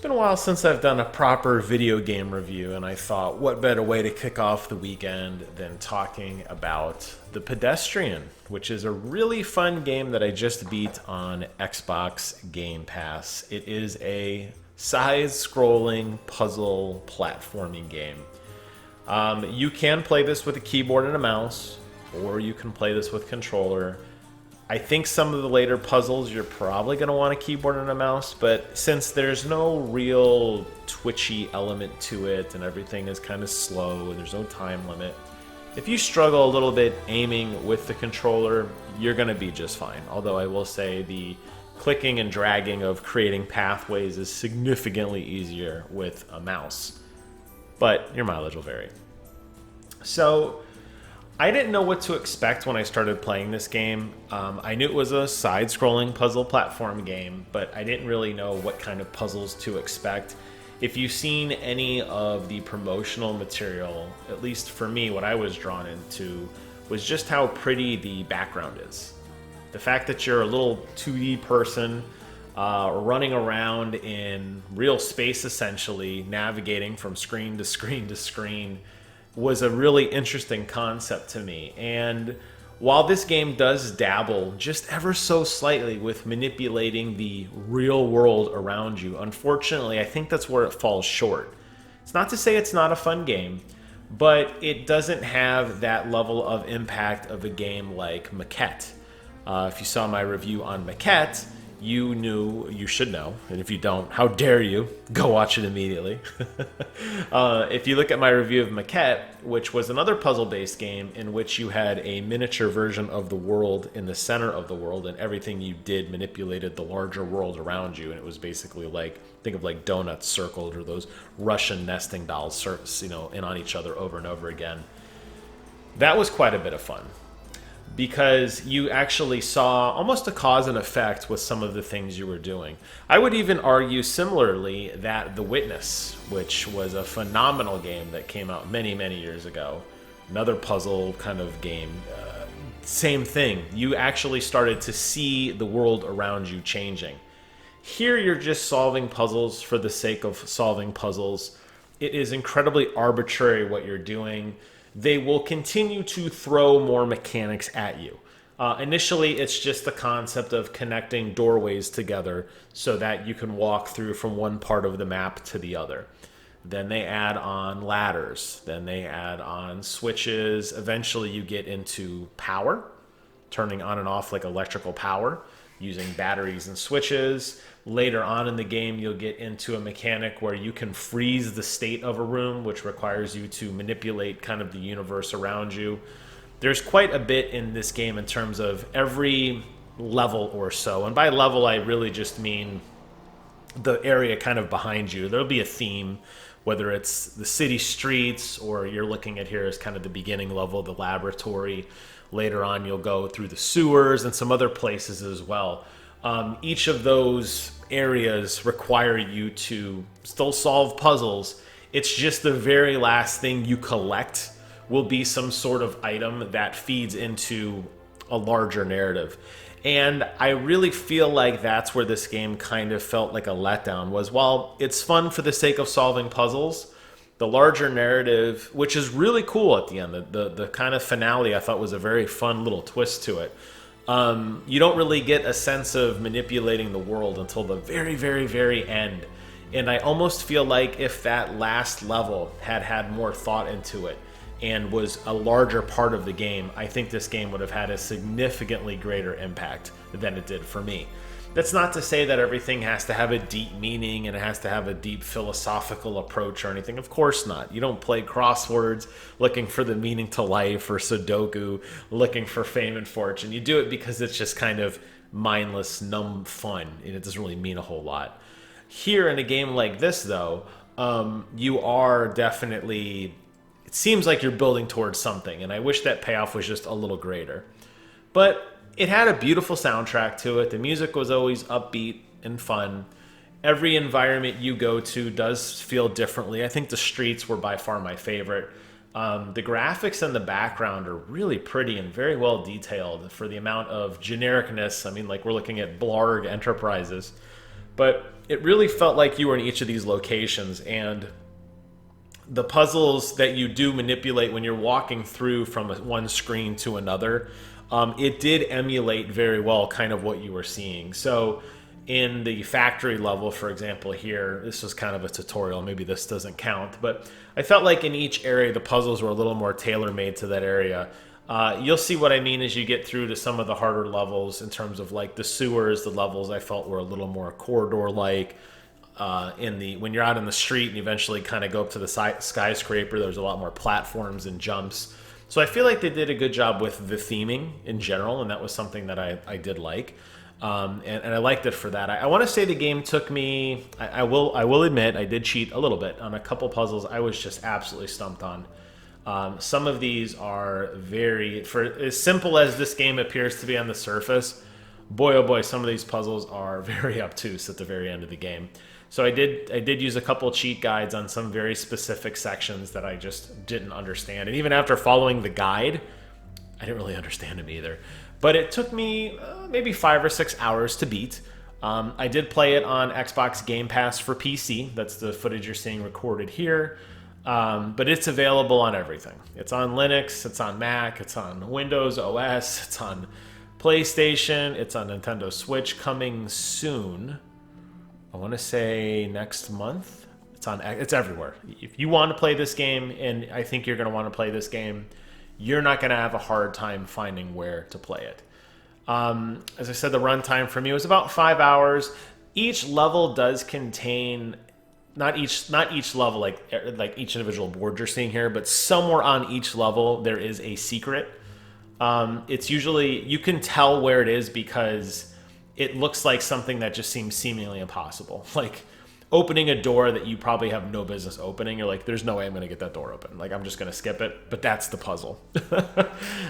been a while since I've done a proper video game review, and I thought, what better way to kick off the weekend than talking about The Pedestrian, which is a really fun game that I just beat on Xbox Game Pass. It is a side-scrolling puzzle platforming game. You can play this with a keyboard and a mouse, or you can play this with controller. I think some of the later puzzles you're probably going to want a keyboard and a mouse, but since there's no real twitchy element to it and everything is kind of slow and there's no time limit, if you struggle a little bit aiming with the controller, you're going to be just fine. Although I will say the clicking and dragging of creating pathways is significantly easier with a mouse, but your mileage will vary. So I didn't know what to expect when I started playing this game. I knew it was a side-scrolling puzzle platform game, but I didn't really know what kind of puzzles to expect. If you've seen any of the promotional material, at least for me, what I was drawn into was just how pretty the background is. The fact that you're a little 2D person running around in real space, essentially, navigating from screen to screen to screen, was a really interesting concept to me. And while this game does dabble just ever so slightly with manipulating the real world around you, unfortunately, I think that's where it falls short. It's not to say it's not a fun game, but it doesn't have that level of impact of a game like Maquette. If you saw my review on Maquette, you should know, and if you don't, how dare you, go watch it immediately. If you look at my review of Maquette, which was another puzzle-based game in which you had a miniature version of the world in the center of the world, and everything you did manipulated the larger world around you, and it was basically like, think of like donuts circled or those Russian nesting dolls, in on each other over and over again. That was quite a bit of fun, because you actually saw almost a cause and effect with some of the things you were doing. I would even argue similarly that The Witness, which was a phenomenal game that came out many, many years ago, another puzzle kind of game, same thing. You actually started to see the world around you changing. Here you're just solving puzzles for the sake of solving puzzles. It is incredibly arbitrary what you're doing. They will continue to throw more mechanics at you. Initially, it's just the concept of connecting doorways together so that you can walk through from one part of the map to the other. Then they add on ladders. Then they add on switches. Eventually, you get into power, turning on and off like electrical power, using batteries and switches. Later on in the game, you'll get into a mechanic where you can freeze the state of a room, which requires you to manipulate kind of the universe around you. There's quite a bit in this game in terms of every level or so. And by level, I really just mean the area kind of behind you. There'll be a theme, whether it's the city streets or you're looking at here as kind of the beginning level, the laboratory. Later on, you'll go through the sewers and some other places as well. Each of those areas require you to still solve puzzles. It's just the very last thing you collect will be some sort of item that feeds into a larger narrative. And I really feel like that's where this game kind of felt like a letdown, was while it's fun for the sake of solving puzzles, the larger narrative, which is really cool at the end, the kind of finale I thought was a very fun little twist to it. You don't really get a sense of manipulating the world until the very, very, very end. And I almost feel like if that last level had more thought into it and was a larger part of the game, I think this game would have had a significantly greater impact than it did for me. That's not to say that everything has to have a deep meaning and it has to have a deep philosophical approach or anything. Of course not. You don't play crosswords looking for the meaning to life or Sudoku looking for fame and fortune. You do it because it's just kind of mindless, numb fun, and it doesn't really mean a whole lot. Here in a game like this, though, you are definitely... It seems like you're building towards something, and I wish that payoff was just a little greater. But it had a beautiful soundtrack to it. The music was always upbeat and fun. Every environment you go to does feel differently. I think the streets were by far my favorite. The graphics and the background are really pretty and very well detailed for the amount of genericness. I mean, like we're looking at Blarg Enterprises. but it really felt like you were in each of these locations, and the puzzles that you do manipulate when you're walking through from one screen to another, it did emulate very well kind of what you were seeing. So in the factory level, for example, here, this was kind of a tutorial, maybe this doesn't count, but I felt like in each area the puzzles were a little more tailor-made to that area. You'll see what I mean as you get through to some of the harder levels in terms of like the sewers. The levels I felt were a little more corridor-like. When you're out in the street and eventually kind of go up to the skyscraper, there's a lot more platforms and jumps. So I feel like they did a good job with the theming in general, and that was something that I did like. And I liked it for that. I want to say the game took me, I will admit, I did cheat a little bit on a couple puzzles. I was just absolutely stumped on. Some of these are for as simple as this game appears to be on the surface, boy oh boy, some of these puzzles are very obtuse at the very end of the game. So I did use a couple cheat guides on some very specific sections that I just didn't understand. And even after following the guide, I didn't really understand them either. But it took me maybe 5 or 6 hours to beat. I did play it on Xbox Game Pass for PC. That's the footage you're seeing recorded here. But it's available on everything. It's on Linux, it's on Mac, it's on Windows OS, it's on PlayStation, it's on Nintendo Switch coming soon. I want to say next month. It's everywhere. If you want to play this game, and I think you're going to want to play this game, you're not going to have a hard time finding where to play it. As I said, the runtime for me was about 5 hours. Each level does contain, not each level like each individual board you're seeing here, but somewhere on each level there is a secret. It's usually, you can tell where it is because it looks like something that just seems seemingly impossible. Like opening a door that you probably have no business opening. You're like, there's no way I'm going to get that door open. Like, I'm just going to skip it. But that's the puzzle.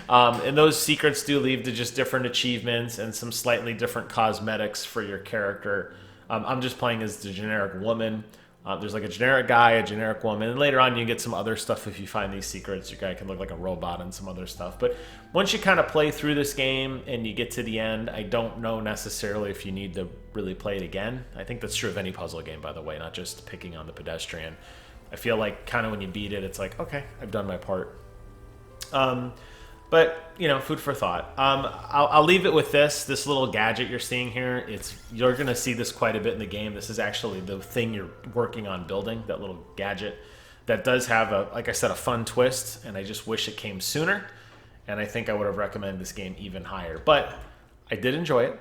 And those secrets do lead to just different achievements and some slightly different cosmetics for your character. I'm just playing as the generic woman. There's like a generic guy, a generic woman, and later on you get some other stuff if you find these secrets. Your guy can look like a robot and some other stuff. But once you kind of play through this game and you get to the end, I don't know necessarily if you need to really play it again. I think that's true of any puzzle game, by the way, not just picking on the Pedestrian. I feel like kind of when you beat it, it's like, okay, I've done my part. But, you know, food for thought. I'll leave it with this little gadget you're seeing here. You're going to see this quite a bit in the game. This is actually the thing you're working on building, that little gadget that does have, like I said, a fun twist, and I just wish it came sooner. And I think I would have recommended this game even higher. But I did enjoy it,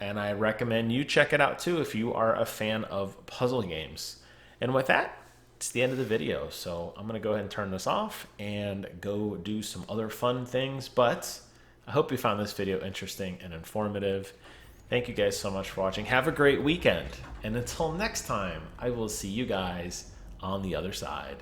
and I recommend you check it out too if you are a fan of puzzle games. And with that, it's the end of the video, so I'm going to go ahead and turn this off and go do some other fun things. But I hope you found this video interesting and informative. Thank you guys so much for watching. Have a great weekend. And until next time, I will see you guys on the other side.